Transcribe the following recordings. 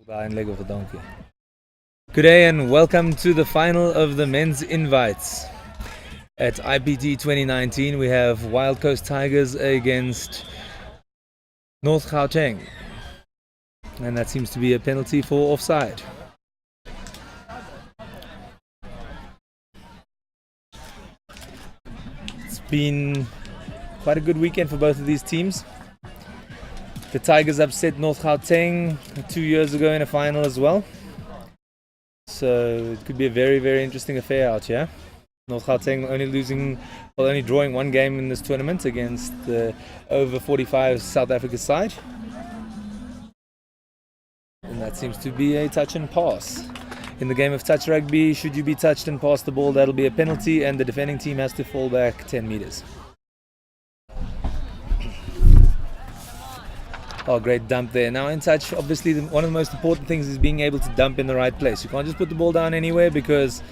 Leg of a donkey. Good day and welcome to the final of the men's invites. At IPT 2019 we have Wild Coast Tigers against North Gauteng. And that seems to be a penalty for offside. It's been quite a good weekend for both of these teams. The Tigers upset North Gauteng 2 years ago in a final as well. So it could be a very, very interesting affair out here. North Gauteng only drawing one game in this tournament against the over 45 South Africa side. And that seems to be a touch and pass. In the game of touch rugby, should you be touched and pass the ball, that'll be a penalty and the defending team has to fall back 10 meters. Oh, great dump there. Now in touch, obviously one of the most important things is being able to dump in the right place. You can't just put the ball down anywhere because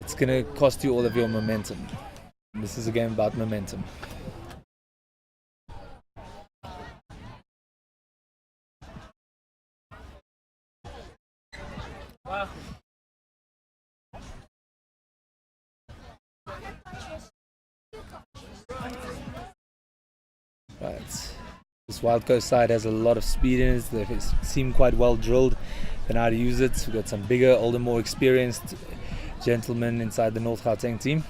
it's going to cost you all of your momentum. And this is a game about momentum. Right. This Wild Coast side has a lot of speed in it. They seem quite well drilled. They know how to use it. We've got some bigger, older, more experienced gentlemen inside the North Gauteng team.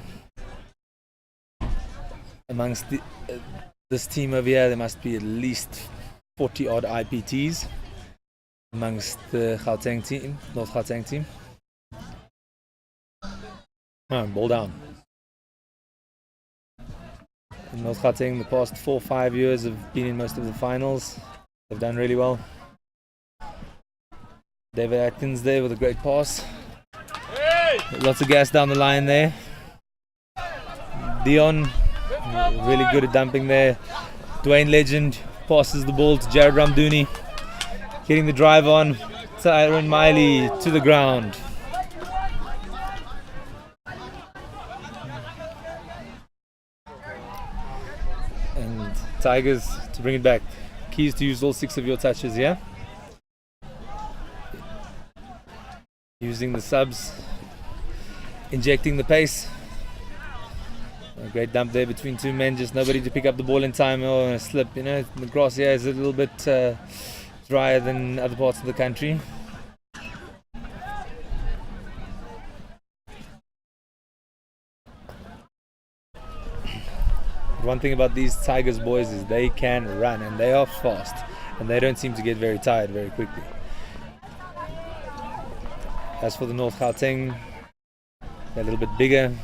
Amongst this team over here, there must be at least 40 odd IPTs amongst the Gauteng team, North Gauteng team. Ball down. North Gauteng, the past 4 or 5 years, have been in most of the finals. They've done really well. David Atkins there with a great pass. Lots of gas down the line there. Dion, really good at dumping there. Dwayne Legend passes the ball to Jared Ramdouni. Getting the drive on. Tyron Miley to the ground. And Tigers to bring it back. Keys to use all 6 of your touches here. Using the subs. Injecting the pace. A great dump there between 2 men. Just nobody to pick up the ball in time or a slip. You know, the grass here is a little bit drier than other parts of the country. One thing about these Tigers boys is they can run and they are fast and they don't seem to get very tired very quickly. As for the North Gauteng, they're a little bit bigger.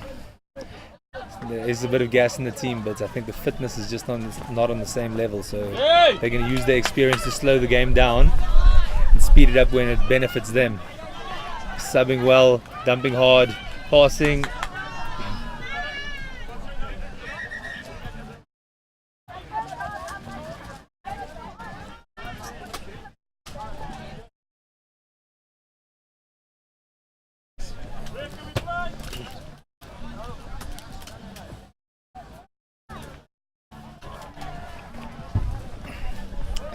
There is a bit of gas in the team, but I think the fitness is just not on the same level. So they're going to use their experience to slow the game down and speed it up when it benefits them. Subbing well, dumping hard, passing.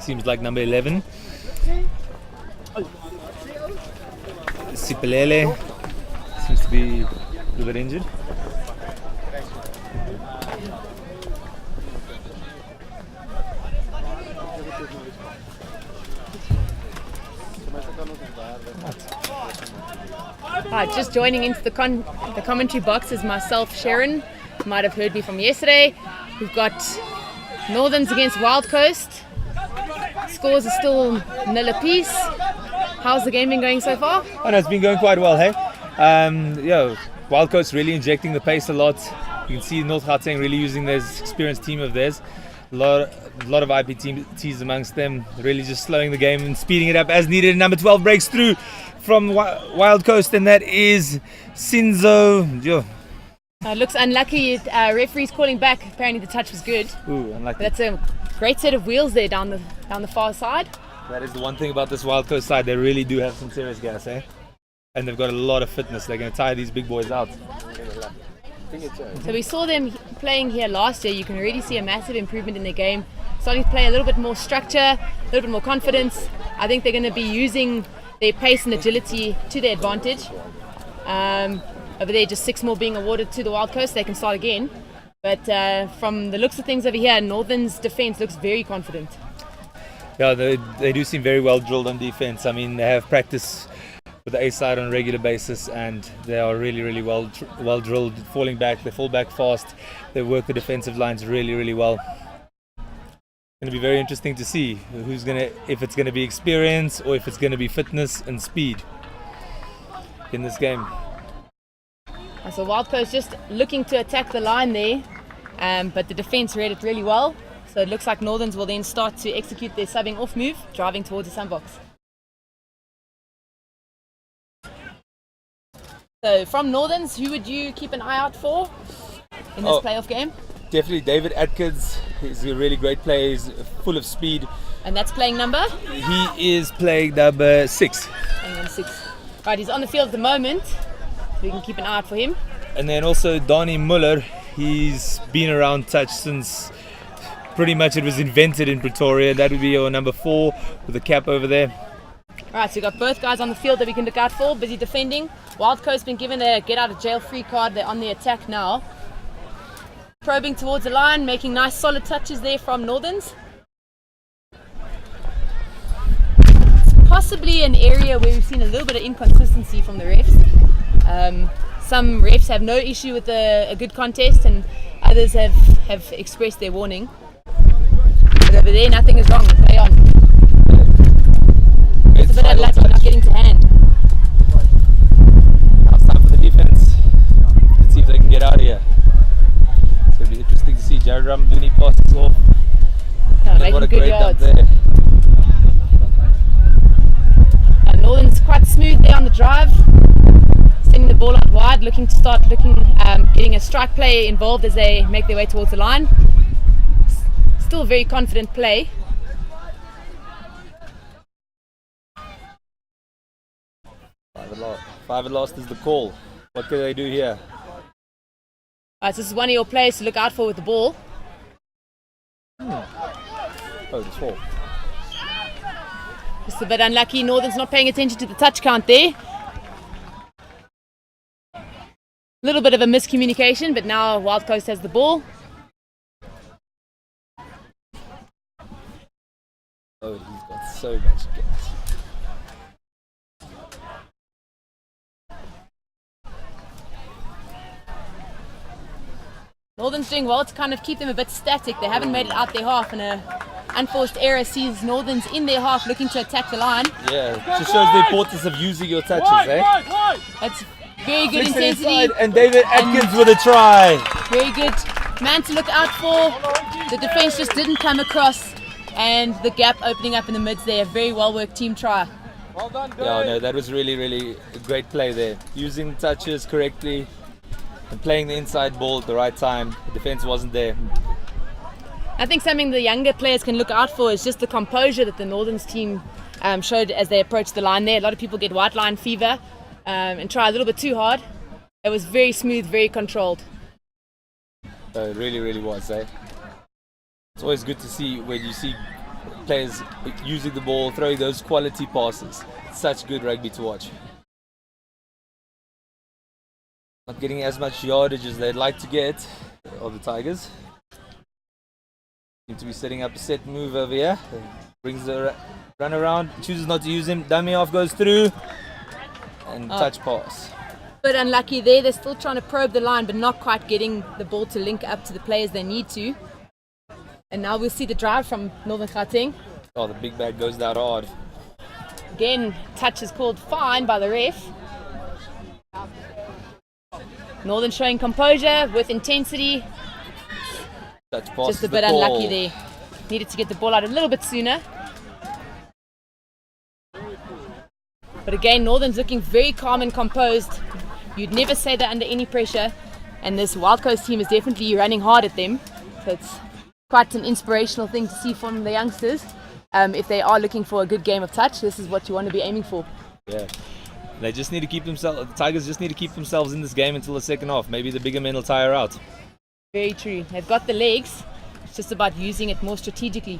Seems like number 11. Sipelele seems to be a little bit injured. Just joining into the commentary box is myself, Sharon. You might have heard me from yesterday. We've got Northerns against Wild Coast. Scores are still nil apiece. How's the game been going so far? Oh no, it's been going quite well, hey? Wild Coast really injecting the pace a lot. You can see North Gauteng really using this experienced team of theirs. A lot of IPTs amongst them, really just slowing the game and speeding it up as needed. Number 12 breaks through from Wild Coast, and that is Sinzo. Looks unlucky. Referee's calling back. Apparently the touch was good. Ooh, unlucky. That's a great set of wheels there down the far side. That is the one thing about this Wild Coast side. They really do have some serious gas, eh? And they've got a lot of fitness. They're going to tire these big boys out. So we saw them playing here last year. You can already see a massive improvement in their game. Starting to play a little bit more structure, a little bit more confidence. I think they're going to be using their pace and agility to their advantage. Over there, just 6 more being awarded to the Wild Coast. They can start again. But from the looks of things over here, Northern's defence looks very confident. Yeah, they do seem very well drilled on defence. I mean, they have practice with the A side on a regular basis, and they are really, really well drilled. Falling back, they fall back fast. They work the defensive lines really, really well. Going to be very interesting to see if it's going to be experience or if it's going to be fitness and speed in this game. So Wild Coast just looking to attack the line there, but the defence read it really well. So it looks like Northerns will then start to execute their subbing off move, driving towards the sandbox. So from Northerns, who would you keep an eye out for in this playoff game? Definitely David Atkins. He's a really great player. He's full of speed. And that's playing number? He is playing number 6. Playing number 6. Right, he's on the field at the moment, so we can keep an eye out for him. And then also Donnie Muller. He's been around touch since pretty much it was invented in Pretoria. That would be your number 4 with the cap over there. Right, so we've got both guys on the field that we can look out for. Busy defending. Wild Coast been given a get out of jail free card. They're on the attack now. Probing towards the line, making nice solid touches there from Northerns. It's possibly an area where we've seen a little bit of inconsistency from the refs. Some refs have no issue with a good contest, and others have expressed their warning. But over there, nothing is wrong. Play on. It's a bit unlucky not getting to hand. Now it's time for the defense. Let's see if they can get out of here. It's going to be interesting to see Jared Ramduni passes off. What a great yards. There. Northern's quite smooth there on the drive. Sending the ball out wide, looking to start getting a strike play involved as they make their way towards the line. Still a very confident play. Five and last is the call. What can they do here? So this is one of your players to look out for with the ball. Oh, it's 4. Just a bit unlucky. Northern's not paying attention to the touch count there. A little bit of a miscommunication, but now Wild Coast has the ball. Oh, he's got so much gas. Northern's doing well to kind of keep them a bit static. They haven't made it out their half, and an unforced error sees Northern's in their half looking to attack the line. Yeah, it just shows the importance of using your touches, That's very good intensity. And David Atkins with a try. Very good man to look out for. The defense just didn't come across, and the gap opening up in the mids there. Very well worked team try. Well done, guys. Yeah, no, that was really, really a great play there. Using touches correctly and playing the inside ball at the right time. The defense wasn't there. I think something the younger players can look out for is just the composure that the Northerns team showed as they approached the line there. A lot of people get white line fever and try a little bit too hard. It was very smooth, very controlled. It really, really was. It's always good to see when you see players using the ball, throwing those quality passes. It's such good rugby to watch. Not getting as much yardage as they'd like to get of the Tigers. Seem to be setting up a set move over here. Brings the run around, chooses not to use him. Dummy off goes through and touch pass. Bit unlucky there. They're still trying to probe the line, but not quite getting the ball to link up to the players they need to. And now we'll see the drive from Northern Gauteng. Oh, the big bag goes down hard. Again, touch is called fine by the ref. Northern showing composure with intensity. Just a bit unlucky there. Needed to get the ball out a little bit sooner. But again, Northern's looking very calm and composed. You'd never say that under any pressure. And this Wild Coast team is definitely running hard at them. So it's quite an inspirational thing to see from the youngsters. If they are looking for a good game of touch, this is what you want to be aiming for. Yeah. They just need to keep themselves. The Tigers just need to keep themselves in this game until the second half. Maybe the bigger men will tire out. Very true. They've got the legs. It's just about using it more strategically.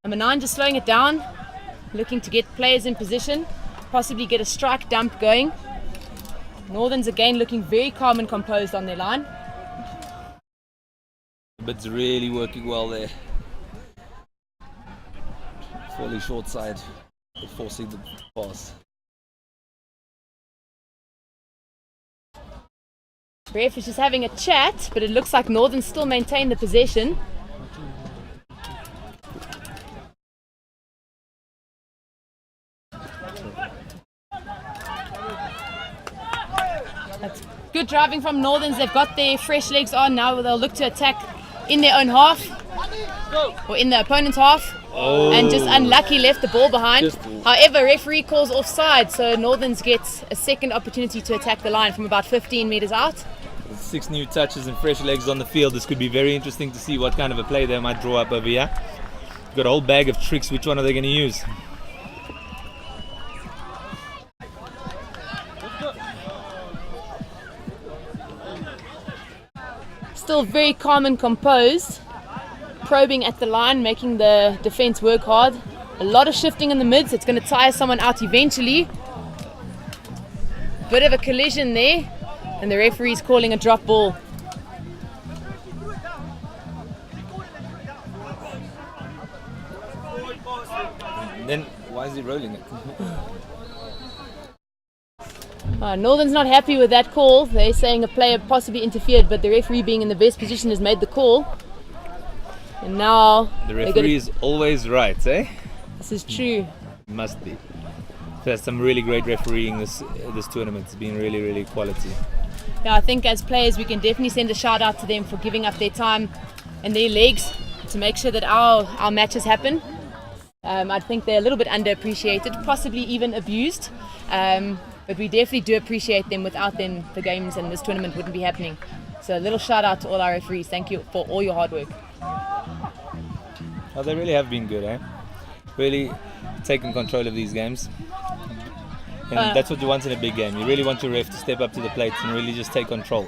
Number 9 just slowing it down. looking to get players in position, possibly get a strike dump going. Northerns again looking very calm and composed on their line. But it's really working well there. Fairly short side, forcing the pass. Ref is just having a chat, but it looks like Northern still maintain the possession. That's good driving from Northerns. They've got their fresh legs on now. They'll look to attack in their own half or in the opponent's half. Oh. And just unlucky left the ball behind. However, referee calls offside, so Northerns gets a second opportunity to attack the line from about 15 meters out. 6 new touches and fresh legs on the field. This could be very interesting to see what kind of a play they might draw up over here. Got a whole bag of tricks. Which one are they going to use? Still very calm and composed, probing at the line, making the defense work hard. A lot of shifting in the mids. It's going to tire someone out eventually. Bit of a collision there, and the referee's calling a drop ball. And then why is he rolling it? Northern's not happy with that call. They're saying a player possibly interfered, but the referee, being in the best position, has made the call. And now The referee is always right, eh? this is true. Must be. There's some really great refereeing this tournament. It's been really, really quality. Yeah, I think as players we can definitely send a shout out to them for giving up their time and their legs to make sure that our matches happen. I think they're a little bit underappreciated, possibly even abused. But we definitely do appreciate them. Without them, the games and this tournament wouldn't be happening. So a little shout out to all our referees. Thank you for all your hard work. Oh, they really have been good, eh? Really taking control of these games. And that's what you want in a big game. You really want your ref to step up to the plate and really just take control.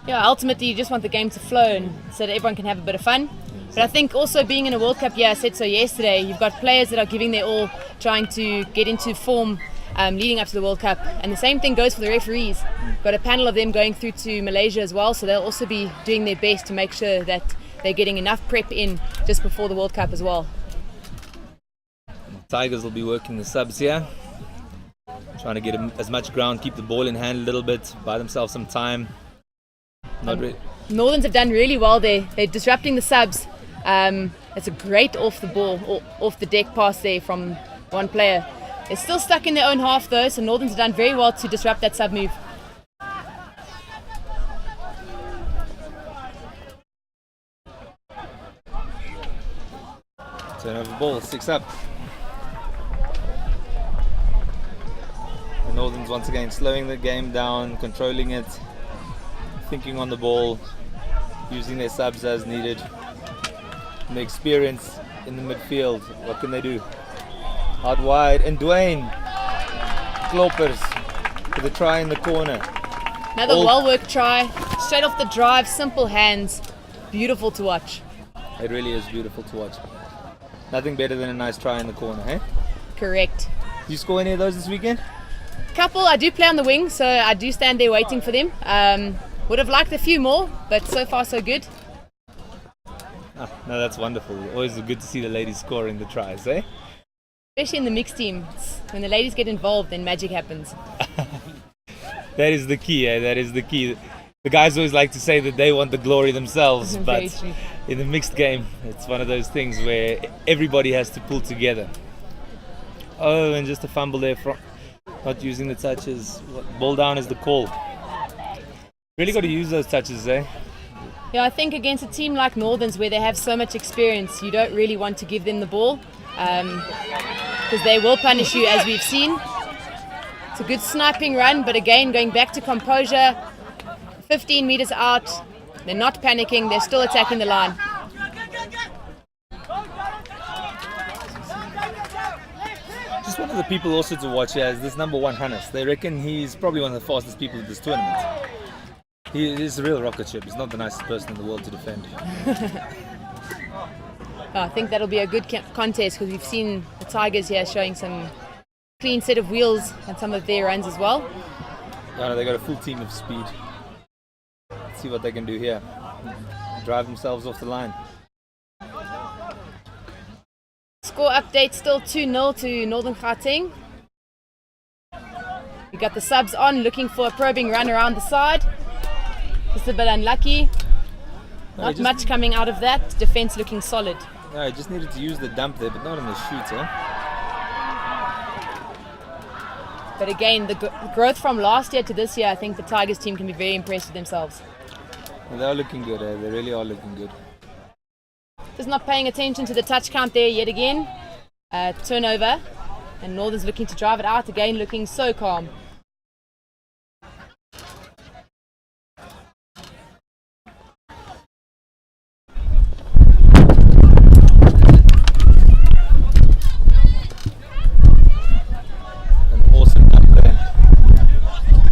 Yeah, ultimately you just want the game to flow and so that everyone can have a bit of fun. But I think also being in a World Cup year, I said so yesterday, you've got players that are giving their all, trying to get into form leading up to the World Cup. And the same thing goes for the referees. Got a panel of them going through to Malaysia as well, so they'll also be doing their best to make sure that they're getting enough prep in just before the World Cup as well. Tigers will be working the subs here. Trying to get as much ground, keep the ball in hand a little bit, buy themselves some time. Northerns have done really well there. They're disrupting the subs. It's a great off the deck pass there from one player. They're still stuck in their own half though, so Northerns have done very well to disrupt that sub move. Turnover ball, 6 up. The Northerns once again slowing the game down, controlling it, thinking on the ball, using their subs as needed. And the experience in the midfield, what can they do? Out wide, and Dwayne Kloppers with a try in the corner. Another well-worked try, straight off the drive, simple hands, beautiful to watch. It really is beautiful to watch. Nothing better than a nice try in the corner, eh? Correct. Did you score any of those this weekend? Couple, I do play on the wing, so I do stand there waiting for them. Would have liked a few more, but so far so good. No, that's wonderful. Always good to see the ladies scoring the tries, eh? Especially in the mixed team. When the ladies get involved, then magic happens. That is the key, eh? That is the key. The guys always like to say that they want the glory themselves, Very but true. in the mixed game, it's one of those things where everybody has to pull together. Oh, and just a fumble there from not using the touches. Ball down is the call. Really got to use those touches, eh? Yeah, I think against a team like Northerns where they have so much experience, you don't really want to give them the ball because they will punish you, as we've seen. It's a good sniping run, but again, going back to composure, 15 meters out, they're not panicking, they're still attacking the line. Just one of the people also to watch here is this number 1 Hannes. They reckon he's probably one of the fastest people at this tournament. He is a real rocket ship. He's not the nicest person in the world to defend. I think that'll be a good contest because we've seen the Tigers here showing some clean set of wheels and some of their runs as well. Yeah, no, they got a full team of speed. Let's see what they can do here. Drive themselves off the line. Score update still 2-0 to Northern Gauteng. We got the subs on, looking for a probing run around the side. Just a bit unlucky. Not much coming out of that. Defense looking solid. Yeah, I just needed to use the dump there, but not on the shoot, huh? But again, the growth from last year to this year, I think the Tigers team can be very impressed with themselves. Well, they are looking good, eh? They really are looking good. Just not paying attention to the touch count there yet again. Turnover. And Northern's looking to drive it out again, looking so calm.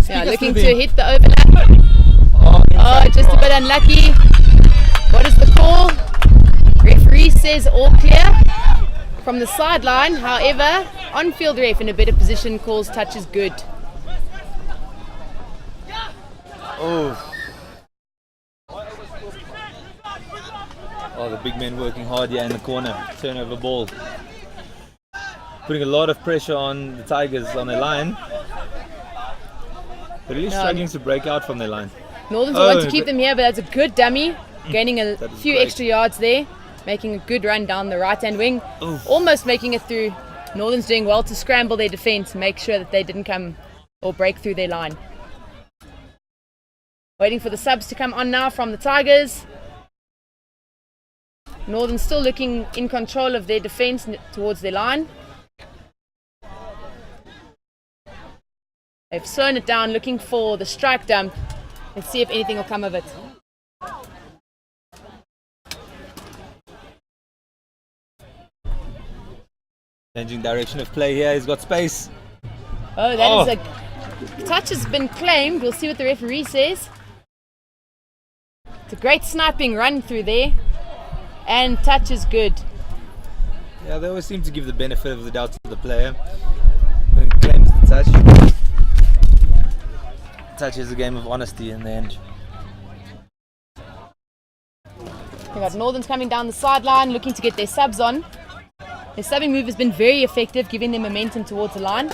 Yeah, looking to hit the overlap. Oh, just a bit unlucky. What is the call? Referee says all clear from the sideline. However, on-field ref in a better position calls touch is good. Oh, the big men working hard here in the corner. Turnover ball. Putting a lot of pressure on the Tigers on their line. They're really struggling to break out from their line. Northern's want to keep them here, but that's a good dummy. Gaining a few extra yards there. Making a good run down the right-hand wing. Oof. Almost making it through. Northern's doing well to scramble their defense, make sure that they didn't come or break through their line. Waiting for the subs to come on now from the Tigers. Northern still looking in control of their defense towards their line. They've slowed it down, looking for the strike dump. Let's see if anything will come of it. Changing direction of play here. He's got space. Oh, that is a touch has been claimed. We'll see what the referee says. It's a great sniping run through there. And touch is good. Yeah, they always seem to give the benefit of the doubt to the player when he claims the touch. Touch is a game of honesty in the end. We've got Northern's coming down the sideline, looking to get their subs on. Their subbing move has been very effective, giving them momentum towards the line.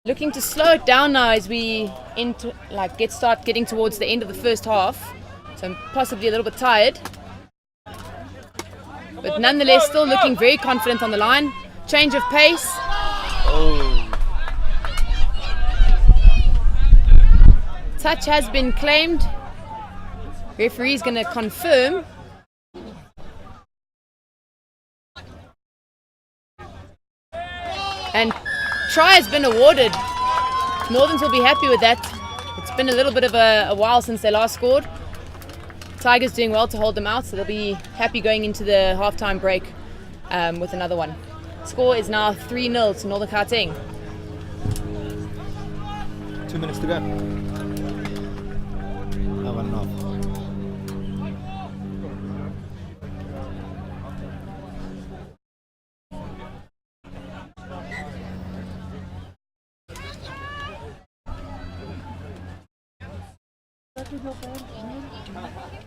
Looking to slow it down now as we start getting towards the end of the first half. So I'm possibly a little bit tired. But nonetheless, still looking very confident on the line. Change of pace. Oh. Touch has been claimed. Referee's going to confirm. And try has been awarded. Northerns will be happy with that. It's been a little bit of a while since they last scored. Tigers doing well to hold them out, so they'll be happy going into the halftime break with another one. Score is now 3-0 to Northern Gauteng. 2 minutes to go. 1.5.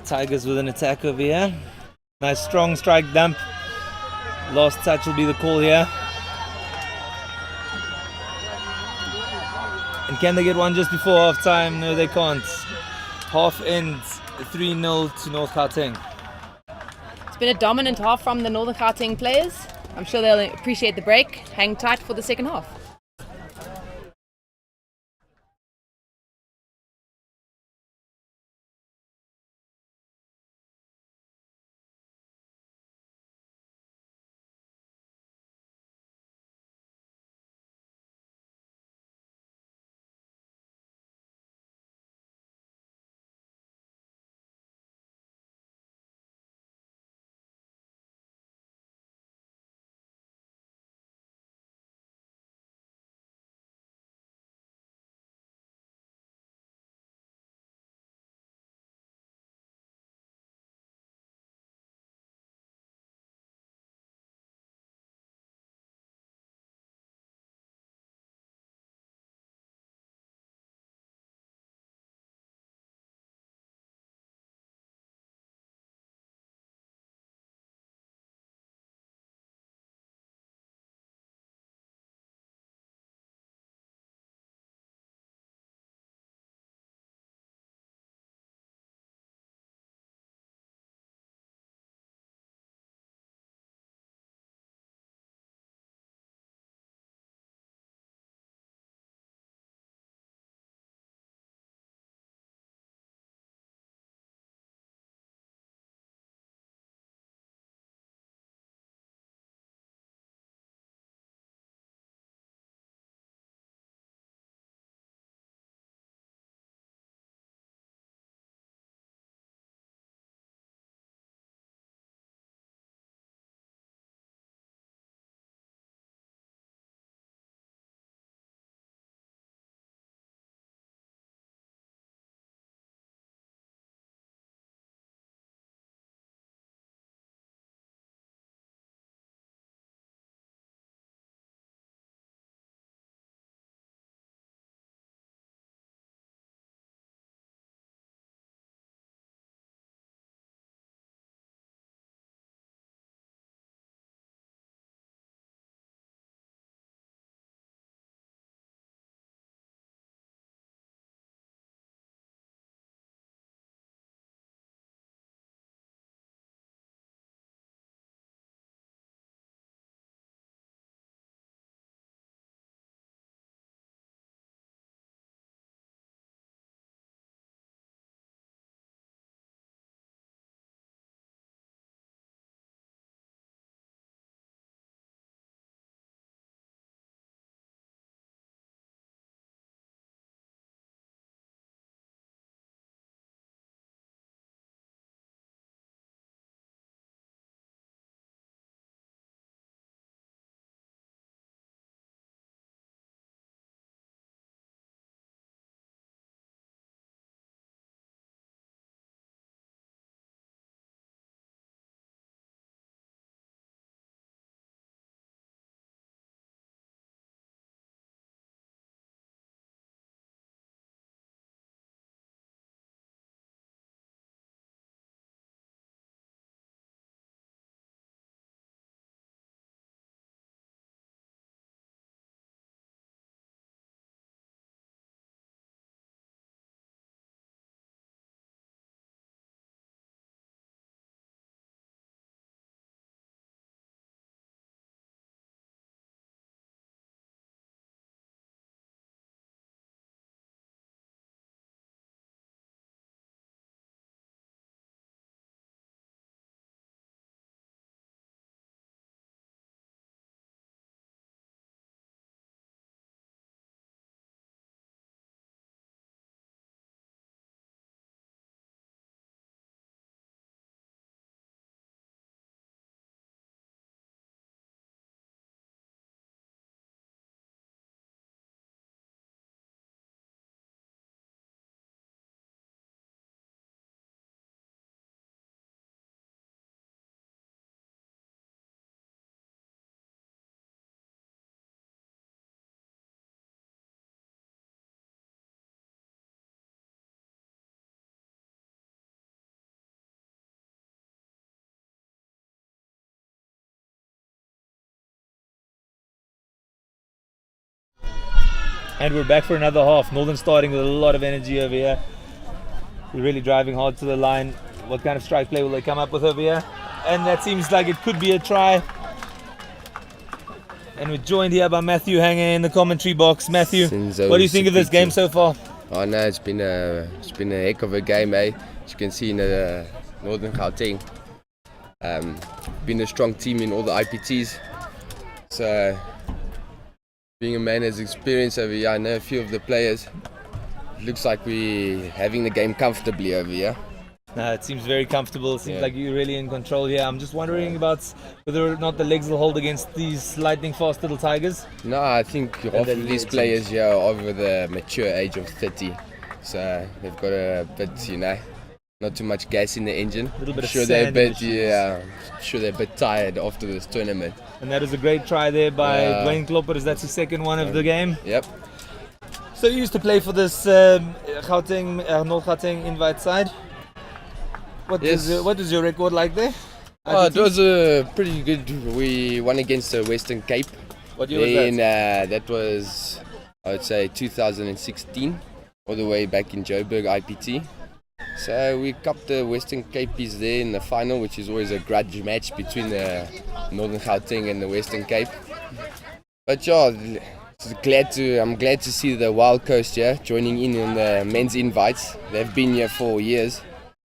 Tigers with an attack over here. Nice strong strike dump. Last touch will be the call here. And can they get one just before half time? No, they can't. Half ends 3-0 to North Gauteng. It's been a dominant half from the Northern Gauteng players. I'm sure they'll appreciate the break. Hang tight for the second half. And we're back for another half. Northern starting with a lot of energy over here. We're really driving hard to the line. What kind of strike play will they come up with over here? And that seems like it could be a try. And we're joined here by Matthew Hanger in the commentary box. Matthew, what do you think of this game so far? Oh no, it's been a heck of a game, eh? As you can see in the Northern Gauteng, been a strong team in all the IPTs. So being a man has experience over here, I know a few of the players. It looks like we're having the game comfortably over here. No, it seems very comfortable. It seems like you're really in control here. I'm just wondering about whether or not the legs will hold against these lightning fast little tigers. No, I think half of these players here are over the mature age of 30. So they've got a bit, not too much gas in the engine. A little bit sure of they're sand a in bit, the shoes. sure they're a bit tired after this tournament. And that is a great try there by Dwayne Kloppers. That's his second one of the game. Yep. So you used to play for this Gauteng, North Gauteng invite side. What is your record like there? Oh, it was pretty good. We won against the Western Cape. What year was that? That was, I would say, 2016, all the way back in Joburg IPT. So we cupped the Western Cape's there in the final, which is always a grudge match between the Northern Gauteng and the Western Cape. But yeah, I'm glad to see the Wild Coast here joining in on the men's invites. They've been here for years,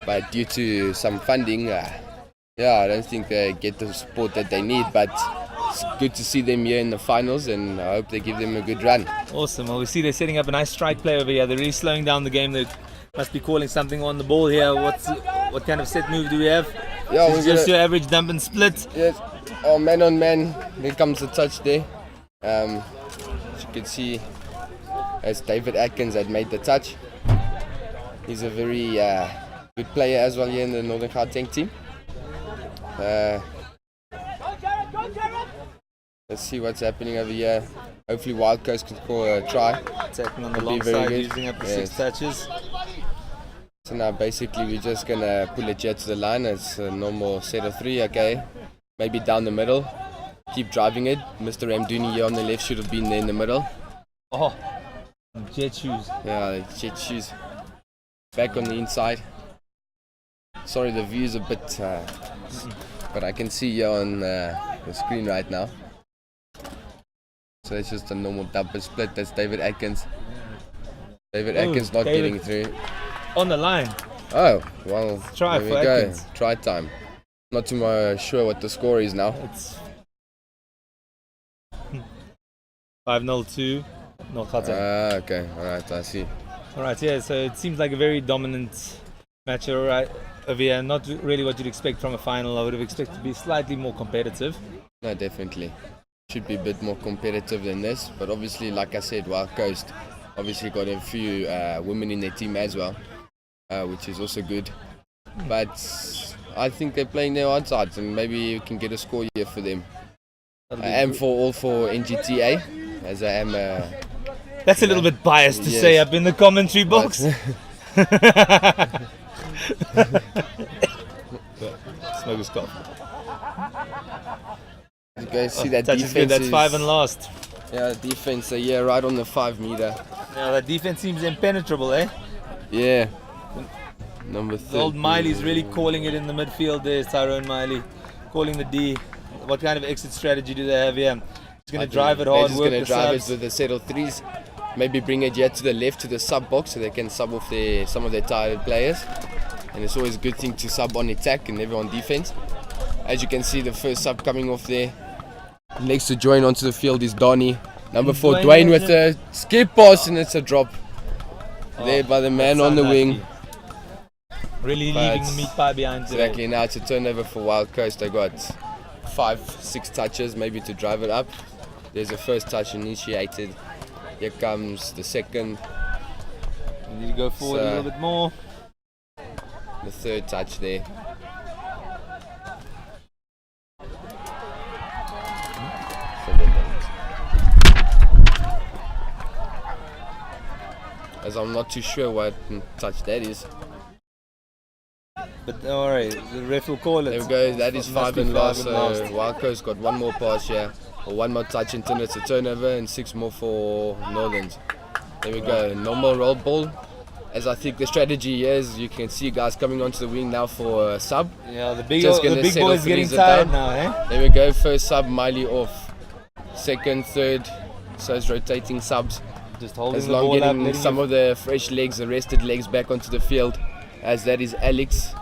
but due to some funding, I don't think they get the support that they need. But it's good to see them here in the finals, and I hope they give them a good run. Awesome. Well, we see they're setting up a nice strike play over here. They're really slowing down the game. They must be calling something on the ball here. What kind of set move do we have? Yeah, it's just your average dump and split. Yes. Oh, man on man. There comes the touch there. As you can see, as David Atkins had made the touch. He's a very good player as well here in the Northern Gauteng team. Let's see what's happening over here. Hopefully Wild Coast can score a try. Attacking on the long side, using up the 6 touches. So now basically we're just going to pull it here to the line. It's a normal set of 3, okay. Maybe down the middle. Keep driving it. Mr. Ramduni here on the left should have been there in the middle. Oh, jet shoes. Yeah, jet shoes. Back on the inside. Sorry, the view is a bit, but I can see you on the screen right now. So it's just a normal dump and split. That's David Atkins. David Atkins not getting through. On the line. Oh, well, try there for we go. Atkins. Try time. Not too sure what the score is now. It's 5-0 to North Gauteng. Okay, alright, I see. Alright, yeah, so it seems like a very dominant match over here. Not really what you'd expect from a final. I would have expected to be slightly more competitive. No, definitely. Should be a bit more competitive than this, but obviously, like I said, Wild Coast obviously got a few women in their team as well, which is also good. But I think they're playing their odds, and maybe we can get a score here for them. I am for NGTA, as I am. That's a little bit biased to say up in the commentary box. Smoke is cough. You guys see that defense? Good. That's 5 and last. Yeah, defense. Right on the 5 meter. Yeah, that defense seems impenetrable, eh? Yeah. Number 3. Old Miley's really calling it in the midfield. There's Tyrone Miley calling the D. What kind of exit strategy do they have here? He's going to drive it hard. He's going to drive it with a set of 3s. Maybe bring it here to the left to the sub box so they can sub off some of their tired players. And it's always a good thing to sub on attack and never on defense. As you can see, the first sub coming off there. Next to join onto the field is Donny. Number 4, Dwayne with a skip pass, and it's a drop. There by the man on the wing. Really leaving the meat pie behind today. Exactly, now it's a turnover for Wild Coast. They got 5-6 touches maybe to drive it up. There's a first touch initiated. Here comes the second. You need to go forward a little bit more. The third touch there. As I'm not too sure what touch that is. But don't worry, the ref will call it. There we go. That is Must 5 be and last. five and So Wild Coast got one more pass here, or one more touch and turn it's a turnover, and 6 more for Northerns. There we go. Normal roll ball. As I think the strategy is, you can see guys coming onto the wing now for a sub. Yeah, the big Just gonna boys settle getting threes tired down. now, eh? There we go. First sub, Miley off. Second, third. So it's rotating subs. Just holding As the long ball up, getting letting some of the fresh legs, the rested legs back onto the field. As that is Alex.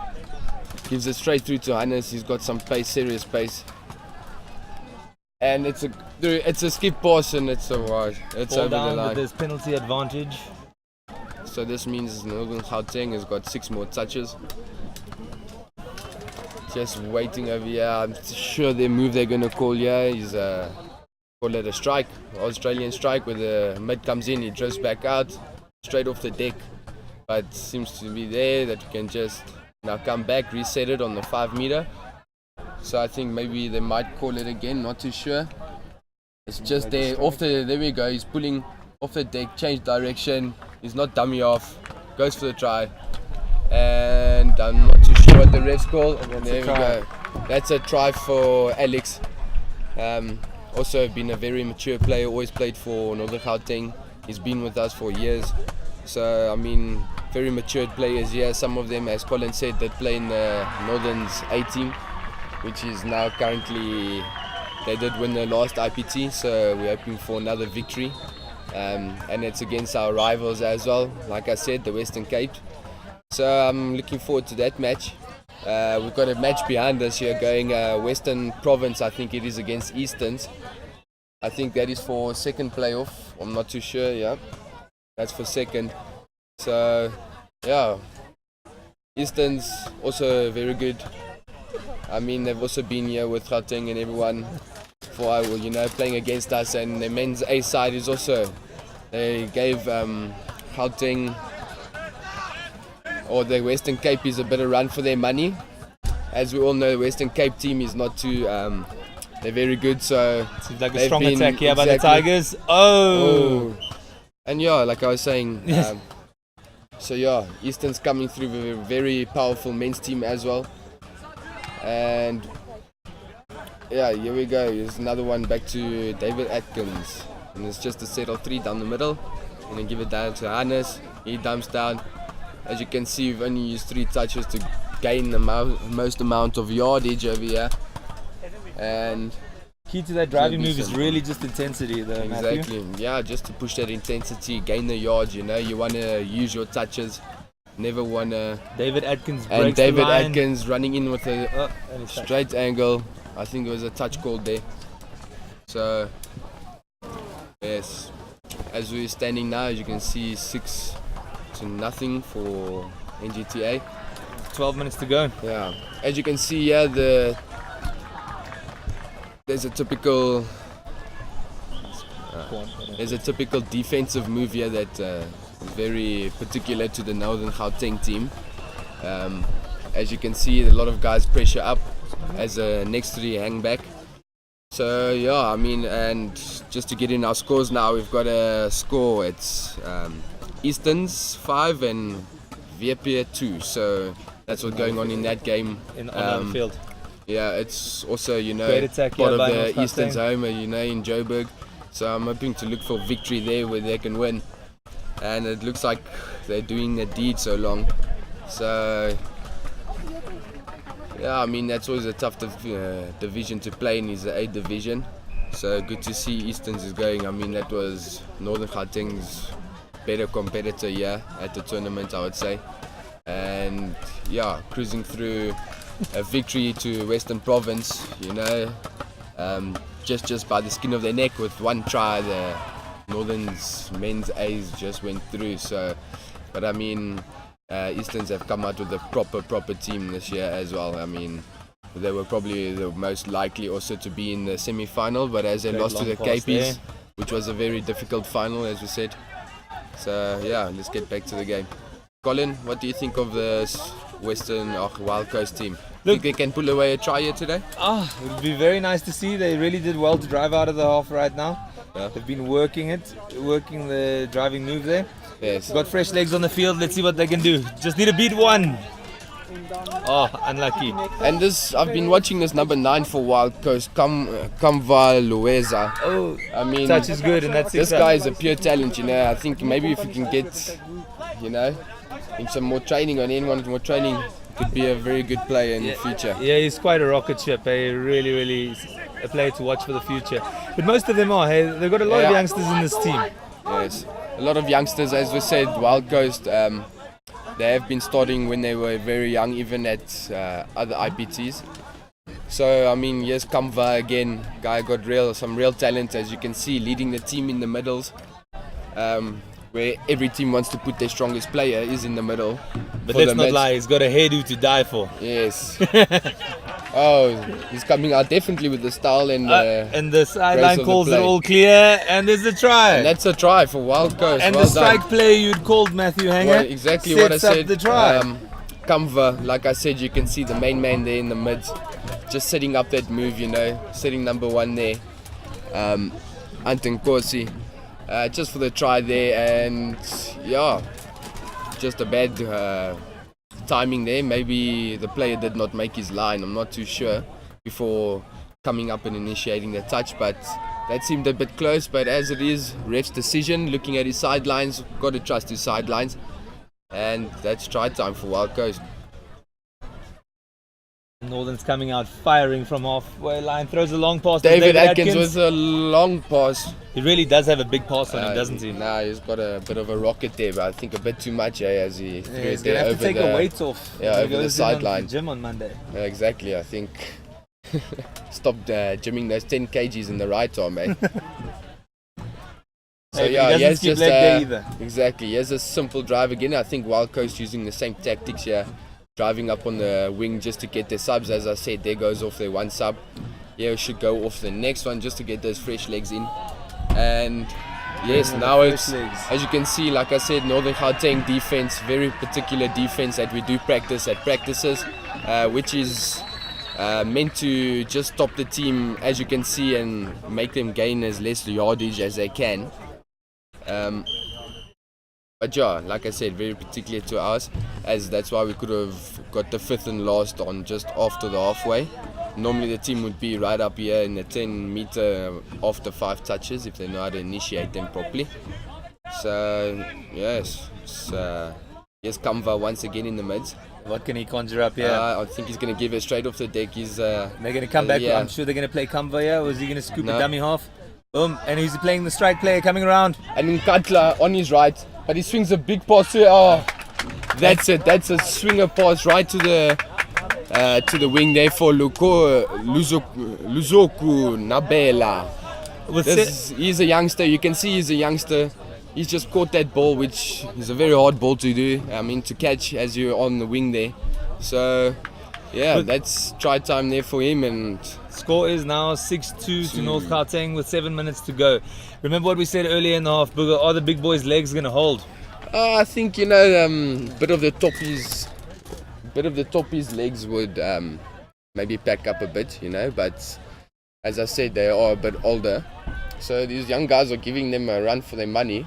Gives it straight through to Hannes. He's got some pace, serious pace. And it's a skip pass and it's ball over down, the but line. there's penalty advantage. So this means Northern Gauteng has got 6 more touches. Just waiting over here. I'm sure the move they're going to call here is call it a strike, Australian strike, where the mid comes in, he drifts back out, straight off the deck. But seems to be there that you can just now come back, reset it on the 5 meter. So I think maybe they might call it again, not too sure. It's just there, there we go, he's pulling off the deck, change direction, he's not dummy off, goes for the try. And I'm not too sure what the refs call. There we go. That's a try for Alex. Also been a very mature player, always played for Northern Gauteng. He's been with us for years. So I mean, very matured players here. Some of them, as Colin said, that play in the Northern's A team, which is now currently, they did win the last IPT, so we're hoping for another victory. And it's against our rivals as well, like I said, the Western Cape. So I'm looking forward to that match. We've got a match behind us here going Western Province, I think it is, against Easterns. I think that is for second playoff, I'm not too sure, yeah. That's for second. So yeah, Easterns also very good. I mean, they've also been here with Gauteng and everyone for, you know, playing against us, and the men's A side is also, they gave Gauteng, or the Western Cape, is a bit of run for their money. As we all know, the Western Cape team is not too, they're very good, so seems like a strong attack here by the Tigers. Oh! And yeah, like I was saying, so yeah, Eastern's coming through with a very powerful men's team as well. And yeah, here we go. Here's another one back to David Atkins. And it's just a settle 3 down the middle. And then give it down to Hannes. He dumps down. As you can see, we've only used 3 touches to gain the most amount of yardage over here. And key to that driving move is really just intensity, though. Exactly. Matthew. Yeah, just to push that intensity, gain the yards. You know, you want to use your touches. Never want to. David Atkins breaks and David the line. Atkins running in with a straight angle. I think there was a touch called there. So yes, as we're standing now, as you can see, 6-0 for NGTA. 12 minutes to go. Yeah, as you can see here, there's a typical defensive move here that is very particular to the Northern Gauteng team. As you can see, a lot of guys pressure up as a next 3 hang back. So yeah, I mean, and just to get in our scores now, we've got a score. It's Easterns 5 and Viepia 2. So that's what's going on in that game. On the field. Yeah, it's also, you know, part of the Eastern's home, you know, in Joburg. So I'm hoping to look for victory there where they can win. And it looks like they're doing the deed so long. So yeah, I mean, that's always a tough division to play in, is the A division. So good to see Easterns is going. I mean, that was Northern Gauteng's better competitor here at the tournament, I would say. And yeah, cruising through a victory to Western Province, you know, just by the skin of their neck with 1 try. The Northern's men's A's just went through. So, but I mean, Easterns have come out with a proper team this year as well. I mean, they were probably the most likely also to be in the semi-final, but as they lost to the KPs, which was a very difficult final, as we said. So yeah, let's get back to the game. Colin, what do you think of the Western Wild Coast team? Think they can pull away a try here today? It would be very nice to see. They really did well to drive out of the half right now. Yeah. They've been working the driving move there. Yes. Got fresh legs on the field. Let's see what they can do. Just need to beat 1. Oh, unlucky. And this, I've been watching this number 9 for Wild Coast, Kamva Lueza. Oh, I mean, touch is good, and that's this guy is a pure talent, you know. I think maybe if you can get, you know, in some more training, or anyone with more training, could be a very good player in the future. Yeah, he's quite a rocket ship. Really a player to watch for the future. But most of them are. Hey, they've got a lot of youngsters in this team. Yes, a lot of youngsters, as we said. Wild Coast, they have been starting when they were very young, even at other IPTs. So I mean, yes, Kamva again, guy got some real talent, as you can see, leading the team in the middles. Where every team wants to put their strongest player is in the middle. But let's not lie, he's got a hairdo to die for. Yes. Oh, he's coming out definitely with the style and the sideline calls it all clear, and there's a try. And that's a try for Wild Coast. And well the strike done. play you'd called Matthew Hanger. Well, exactly what I said. The try. Kamva, like I said, you can see the main man there in the mid, just setting up that move, you know, setting number 1 there. Anton Kosi. Just for the try there, and yeah, just a bad timing there. Maybe the player did not make his line, I'm not too sure, before coming up and initiating the touch, but that seemed a bit close. But as it is, ref's decision, looking at his sidelines, got to trust his sidelines, and that's try time for Wild Coast. Northern's coming out firing from halfway line, throws a long pass to David Atkins with a long pass. He really does have a big pass on him, doesn't he? Nah, he's got a bit of a rocket there, but I think a bit too much, as he threw it he's there gonna have over to take the the weights off. Yeah, over the sideline. Gym on Monday. Yeah, exactly. I think stop gymming those 10 kgs in the right arm, eh? So Hey, yeah, he yes, doesn't skip just leg day either. exactly. Here's a simple drive again. I think Wild Coast using the same tactics here, driving up on the wing just to get their subs. As I said, there goes off their 1 sub. Yeah, we should go off the next one just to get those fresh legs in. And yes, now it's, as you can see, like I said, Northern Gauteng defense, very particular defense that we do practice at practices, which is meant to just stop the team, as you can see, and make them gain as less yardage as they can. But yeah, like I said, very particular to us, as that's why we could have got the 5th and last on just after the halfway. Normally the team would be right up here in the 10 meter after 5 touches if they know how to initiate them properly. So yes, here's Kamva once again in the mids. What can he conjure up here? I think he's going to give it straight off the deck. They're going to come back. Yeah. I'm sure they're going to play Kamva here, or is he going to scoop a dummy half? Boom, and he's playing the strike player coming around. And Nkatla on his right, but he swings a big pass here. Oh, that's it. That's a swinger pass right to the wing there for Luzoku Nabela. He's a youngster. You can see he's a youngster. He's just caught that ball, which is a very hard ball to do. I mean, to catch as you're on the wing there. So, yeah, that's try time there for him. And score is now 6-2 to North Gauteng with 7 minutes to go. Remember what we said earlier in the half, Booger, are the big boys' legs going to hold? I think, you know, bit of the toppies legs would maybe pack up a bit, you know, but as I said, they are a bit older. So these young guys are giving them a run for their money.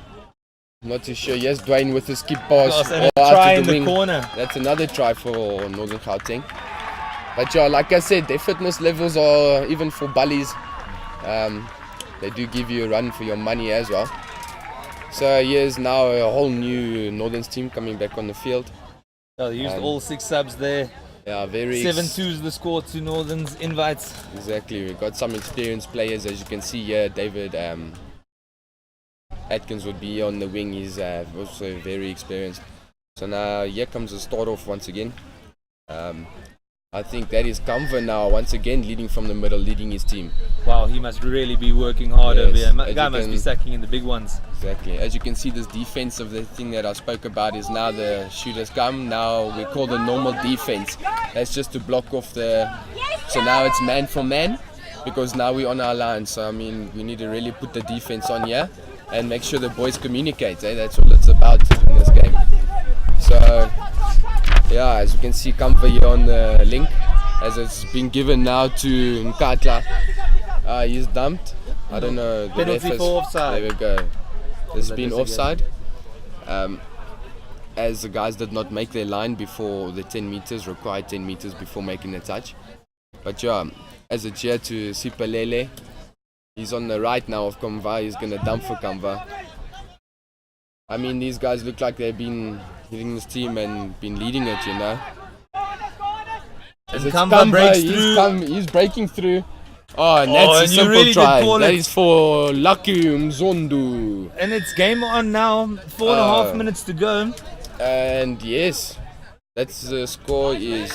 Not too sure. Yes, Dwayne with the skip pass. And a try in the corner. That's another try for Northern Gauteng. But yeah, like I said, their fitness levels are, even for bullies, they do give you a run for your money as well. So here's now a whole new Northern's team coming back on the field. They used all 6 subs there. Yeah, very 7-2 is the score to Northern's invites. Exactly. We've got some experienced players, as you can see here. David Atkins would be on the wing. He's also very experienced. So now here comes the start off once again. I think that is Kamva now once again leading from the middle, leading his team. Wow, he must really be working hard over here. As Guy must be sacking in the big ones. Exactly. As you can see, this defense of the thing that I spoke about is now the shooters come. Now we call the normal defense. That's just to block off the... So now it's man for man, because now we're on our line. So I mean, we need to really put the defense on here and make sure the boys communicate. That's all it's about in this game. So yeah, as you can see, Kamva here on the link, as it's been given now to Nkatla. He's dumped. I don't know. The Penalty for offside. There we go. There's been offside. as the guys did not make their line before the 10 meters, required 10 meters before making the touch. But yeah, as a cheer to Sipalele, he's on the right now of Kamva, he's going to dump for Kamva. I mean, these guys look like they've been hitting this team and been leading it, you know. And Kamva breaks through. He's breaking through. Oh, and that's a simple really try. That it. is for Lucky Mzondu. And it's game on now. 4.5 minutes to go. And yes, that's the score is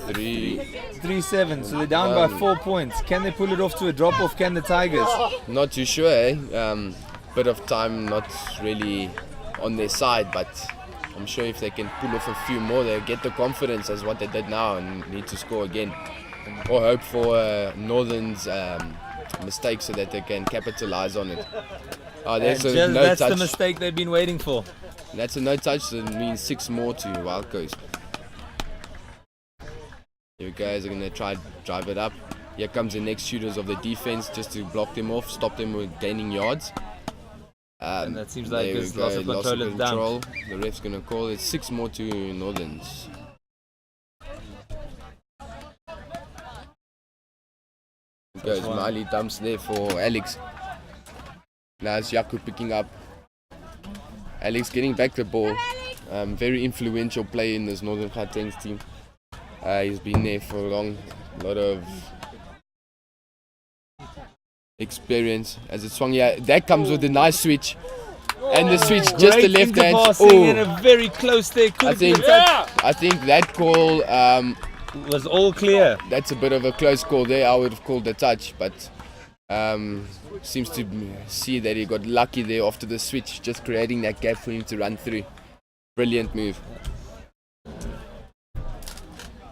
3-7. So they're down by 4 points. Can they pull it off to a drop off? Can the Tigers? Not too sure, eh? Bit of time not really on their side, but I'm sure if they can pull off a few more, they'll get the confidence as what they did now and need to score again. Or hope for Northern's mistake so that they can capitalize on it. Oh, there's a no that's touch. the mistake they've been waiting for. That's a no touch, so it means 6 more to Wild Coast. Here guys are going to try to drive it up. Here comes the next shooters of the defense just to block them off, stop them with gaining yards. And that seems like it's loss of control. The ref's going to call it 6 more to Northerns. Goes Miley dumps there for Alex. Now it's Jaco picking up. Alex getting back the ball. Very influential player in this Northern Gauteng's team. He's been there for a long, lot of experience. As it swung, yeah, that comes with a nice switch. And the switch just the left hand. Oh, and a very close there. I think that call was all clear. That's a bit of a close call there. I would have called the touch, but seems to see that he got lucky there after the switch, just creating that gap for him to run through. Brilliant move.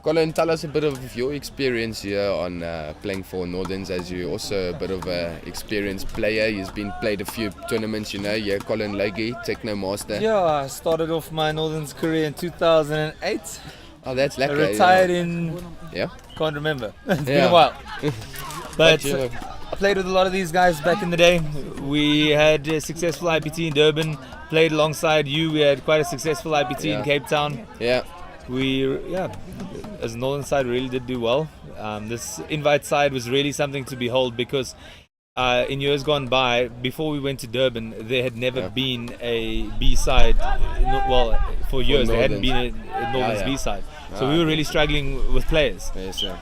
Colin, tell us a bit of your experience here on playing for Northerns, as you're also a bit of an experienced player. You've played a few tournaments, you know. Yeah, Colin Logie, Techno Master. Yeah, I started off my Northerns career in 2008. Oh, that's I lekker. retired in... Yeah? Can't remember. It's been a while. But I played with a lot of these guys back in the day. We had a successful IPT in Durban. Played alongside you. We had quite a successful IPT in Cape Town. Yeah. As Northern side really did do well. This invite side was really something to behold because in years gone by, before we went to Durban, there had never been a B side. Well, for years there hadn't been a Northern's B side. So we were really struggling with players. Yes, yeah.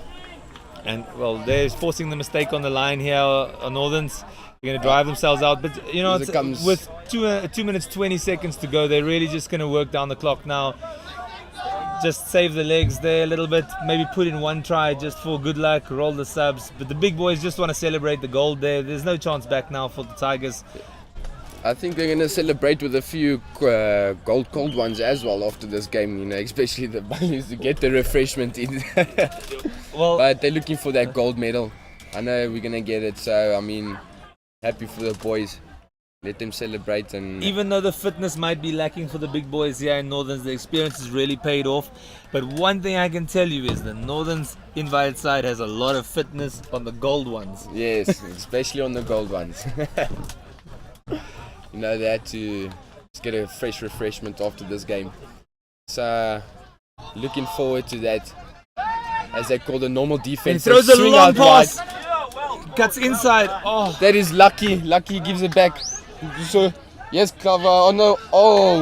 And well, they're forcing the mistake on the line here on Northerns. They're going to drive themselves out, but you know, with 2 minutes 20 seconds to go, they're really just going to work down the clock now. Just save the legs there a little bit, maybe put in one try just for good luck, roll the subs. But the big boys just want to celebrate the gold there. There's no chance back now for the Tigers. I think they're going to celebrate with a few gold cold ones as well after this game, you know, especially the Bunnies to get the refreshment in. But they're looking for that gold medal. I know we're going to get it, so I mean, happy for the boys. Let them celebrate. And even though the fitness might be lacking for the big boys here in Northerns, the experience has really paid off. But one thing I can tell you is the Northerns invited side has a lot of fitness on the gold ones. Yes, especially on the gold ones. You know, they had to just get a fresh refreshment after this game. So looking forward to that. As they call the normal defense. He throws a long pass. Cuts inside. Oh, that is Lucky. Lucky gives it back. So yes, cover. Oh no. Oh,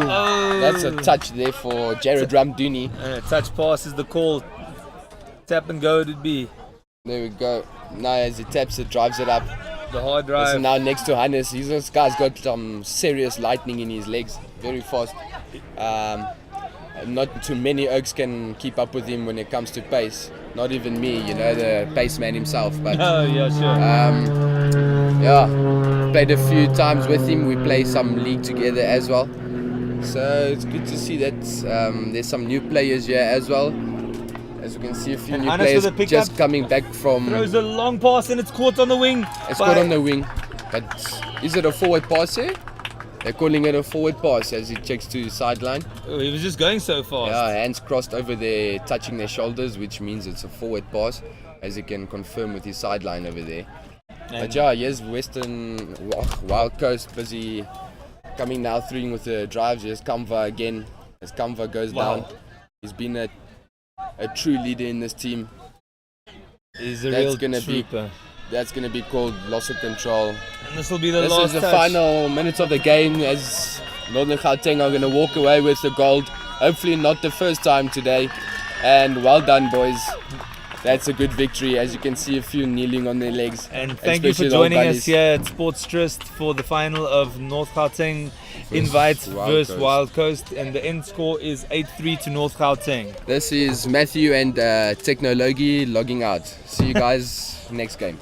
that's a touch there for Jared Ramduni. Touch pass is the call. Tap and go it would be. There we go. Now as he taps it, drives it up. The hard drive. So now next to Hannes. This guy's got some serious lightning in his legs. Very fast. Not too many Oaks can keep up with him when it comes to pace. Not even me, you know, the pace man himself. But yeah, sure. Yeah, played a few times with him. We play some league together as well. So it's good to see that there's some new players here as well. As we can see, a few new players just coming back from. Throws a long pass and it's caught on the wing. It's caught on the wing. But is it a forward pass here? They're calling it a forward pass as he checks to his sideline. Oh, he was just going so fast. Yeah, hands crossed over there, touching their shoulders, which means it's a forward pass, as he can confirm with his sideline over there. But yeah, yes, Western Wild Coast busy coming now through with the drives. Here's Kamva again. as Kamva goes Wow. down. He's been a true leader in this team. He's a That's real gonna be- trooper. That's going to be called loss of control. And this will be the This last is the touch. final minutes of the game as Northern Gauteng are going to walk away with the gold. Hopefully not the first time today. And well done, boys. That's a good victory. As you can see, a few kneeling on their legs. And thank you for especially the old joining us buddies. here at Sports Trust for the final of North Gauteng Invite Wild versus Coast. Wild Coast. And the end score is 8-3 to North Gauteng. This is Matthew and Technology logging out. See you guys next game.